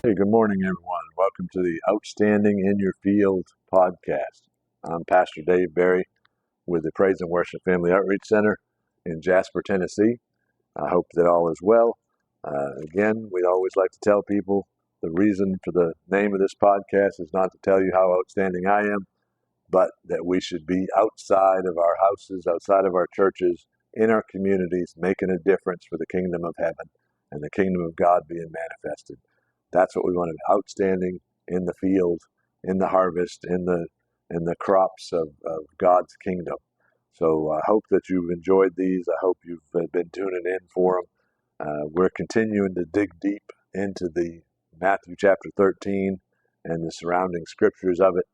Hey, good morning, everyone. Welcome to the Outstanding in Your Field podcast. I'm Pastor Dave Berry with the Praise and Worship Family Outreach Center in Jasper, Tennessee. I hope that all is well. Again, we always like to tell people the reason for the name of this podcast is not to tell you how outstanding I am, but that we should be outside of our houses, outside of our churches, in our communities, making a difference for the kingdom of heaven and the kingdom of God being manifested. That's what we want to be, outstanding in the field, in the harvest, in the crops of God's kingdom. So I hope that you've enjoyed these. I hope you've been tuning in for them. We're continuing to dig deep into the Matthew chapter 13 and the surrounding scriptures of it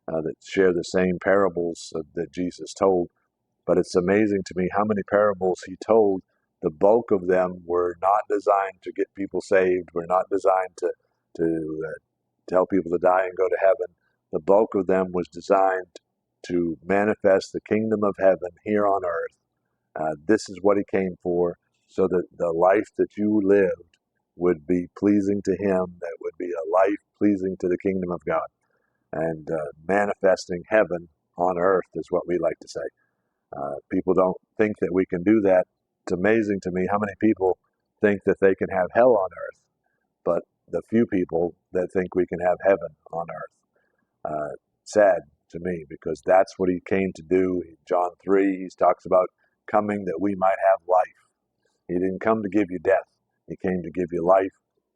that share the same parables that Jesus told. But it's amazing to me how many parables he told. The bulk of them were not designed to get people saved, were not designed to tell people to die and go to heaven. The bulk of them was designed to manifest the kingdom of heaven here on earth. This is what he came for, so that the life that you lived would be pleasing to him, that would be a life pleasing to the kingdom of God. And manifesting heaven on earth is what we like to say. People don't think that we can do that. It's amazing to me how many people think that they can have hell on earth, but the few people that think we can have heaven on earth. Sad to me, because that's what he came to do. John 3, he talks about coming that we might have life. He didn't come to give you death. He came to give you life.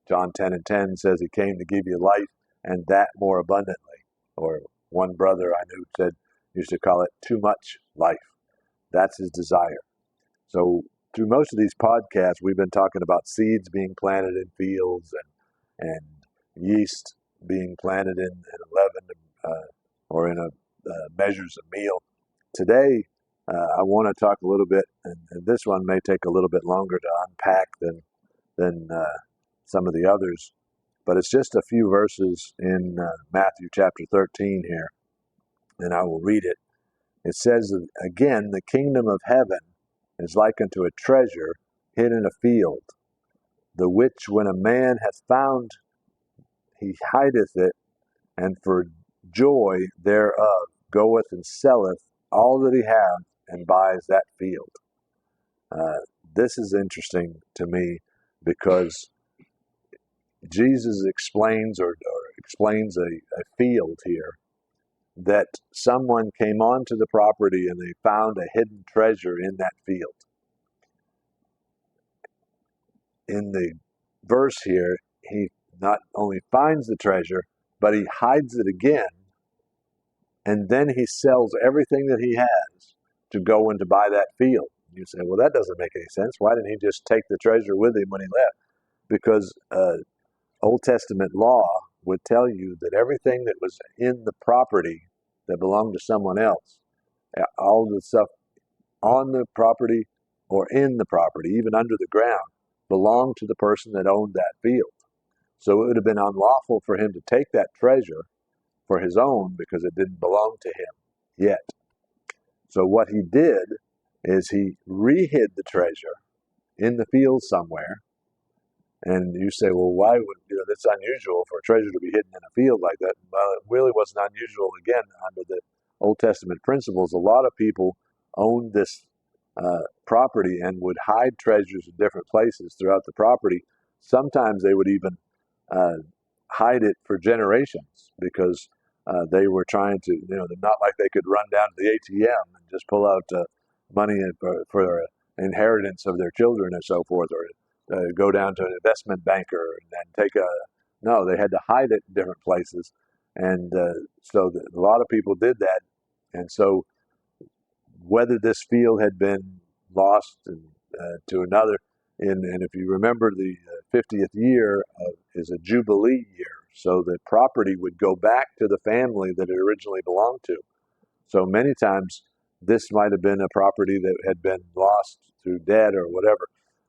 John 10:10 says he came to give you life and that more abundantly. Or one brother I knew used to call it too much life. That's his desire. So through most of these podcasts, we've been talking about seeds being planted in fields and yeast being planted in leaven or in measures of meal. Today, I want to talk a little bit, and this one may take a little bit longer to unpack than some of the others, but it's just a few verses in Matthew chapter 13 here, and I will read it. It says, again, the kingdom of heaven is like unto a treasure hid in a field, the which when a man hath found, he hideth it, and for joy thereof goeth and selleth all that he hath, and buys that field. This is interesting to me because Jesus explains a field here, that someone came onto the property and they found a hidden treasure in that field. In the verse here, he not only finds the treasure, but he hides it again, and then he sells everything that he has to go and to buy that field. You say, well, that doesn't make any sense. Why didn't he just take the treasure with him when he left? Because Old Testament law would tell you that everything that was in the property that belonged to someone else, all the stuff on the property or in the property, even under the ground, belonged to the person that owned that field. So it would have been unlawful for him to take that treasure for his own because it didn't belong to him yet. So what he did is he re-hid the treasure in the field somewhere. And you say, well, why would, that's unusual for a treasure to be hidden in a field like that. Well, it really wasn't unusual. Again, under the Old Testament principles, a lot of people owned this property and would hide treasures in different places throughout the property. Sometimes they would even hide it for generations because they were trying to, not like they could run down to the ATM and just pull out money for inheritance of their children and so forth, or go down to an investment banker and take no, they had to hide it in different places. And so a lot of people did that. And so whether this field had been lost to another, and if you remember, the 50th year is a Jubilee year. So the property would go back to the family that it originally belonged to. So many times this might have been a property that had been lost through debt or whatever,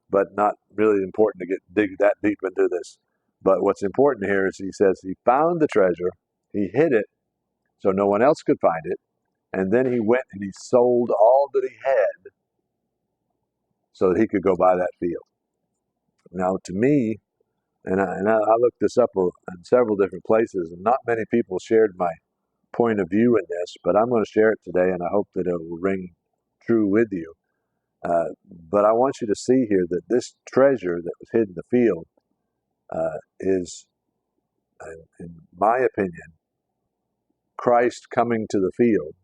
but not really important to dig that deep into this. But what's important here is he says he found the treasure, he hid it so no one else could find it, and then he went and he sold all that he had so that he could go buy that field. Now, to me, I looked this up in several different places, and not many people shared my point of view in this, but I'm going to share it today, and I hope that it will ring true with you. But I want you to see here that this treasure that was hid in the field is, in my opinion, Christ coming to the field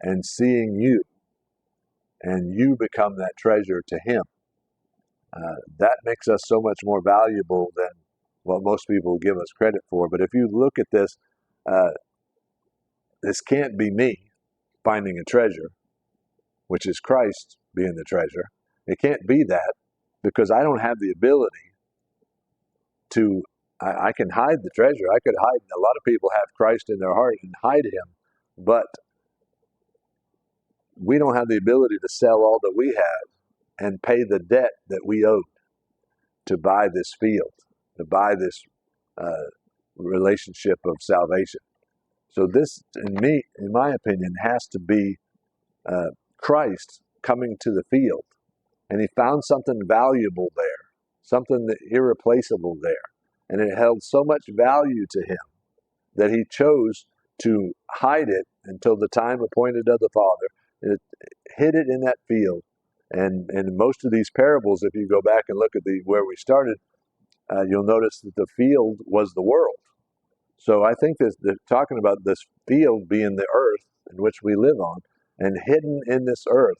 and seeing you, and you become that treasure to him. That makes us so much more valuable than what most people give us credit for. But if you look at this, uh, this can't be me finding a treasure, which is Christ being the treasure. It can't be that, because I don't have the ability to, I can hide the treasure. I could hide, a lot of people have Christ in their heart and hide him, but we don't have the ability to sell all that we have and pay the debt that we owed to buy this field, to buy this relationship of salvation. So this, in my opinion, has to be Christ coming to the field, and he found something valuable there, something irreplaceable there, and it held so much value to him that he chose to hide it until the time appointed of the Father. It hid it in that field, and most of these parables, if you go back and look at where we started, you'll notice that the field was the world. So I think that they're talking about this field being the earth in which we live on, and hidden in this earth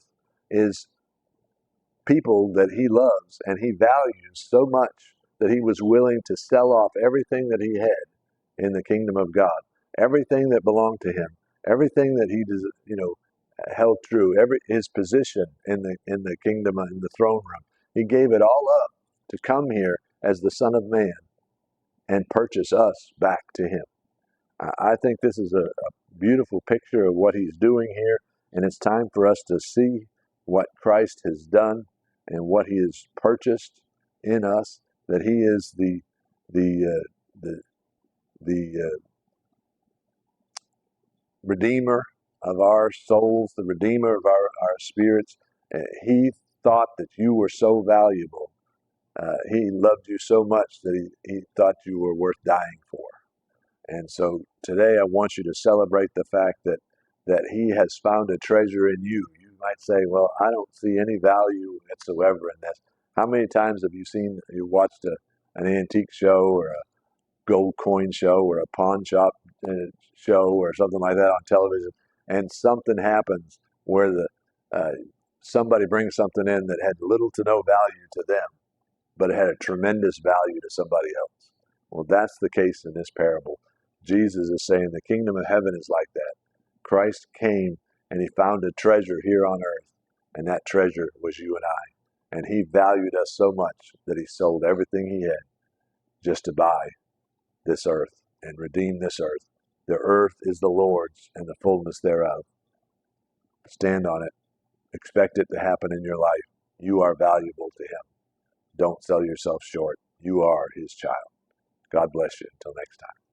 is people that he loves and he values so much that he was willing to sell off everything that he had in the kingdom of God, everything that belonged to him, everything that he held true, his position in the kingdom, in the throne room. He gave it all up to come here as the Son of Man and purchase us back to him. I think this is a beautiful picture of what he's doing here, and it's time for us to see what Christ has done and what he has purchased in us. That he is the redeemer of our souls, the redeemer of our spirits. He thought that you were so valuable. He loved you so much that he thought you were worth dying for. And so today I want you to celebrate the fact that he has found a treasure in you. You might say, well, I don't see any value whatsoever in this. How many times have you watched an antique show or a gold coin show or a pawn shop show or something like that on television, and something happens where somebody brings something in that had little to no value to them, but it had a tremendous value to somebody else? Well, that's the case in this parable. Jesus is saying the kingdom of heaven is like that. Christ came and he found a treasure here on earth, and that treasure was you and I. And he valued us so much that he sold everything he had just to buy this earth and redeem this earth. The earth is the Lord's and the fullness thereof. Stand on it. Expect it to happen in your life. You are valuable to him. Don't sell yourself short. You are his child. God bless you. Until next time.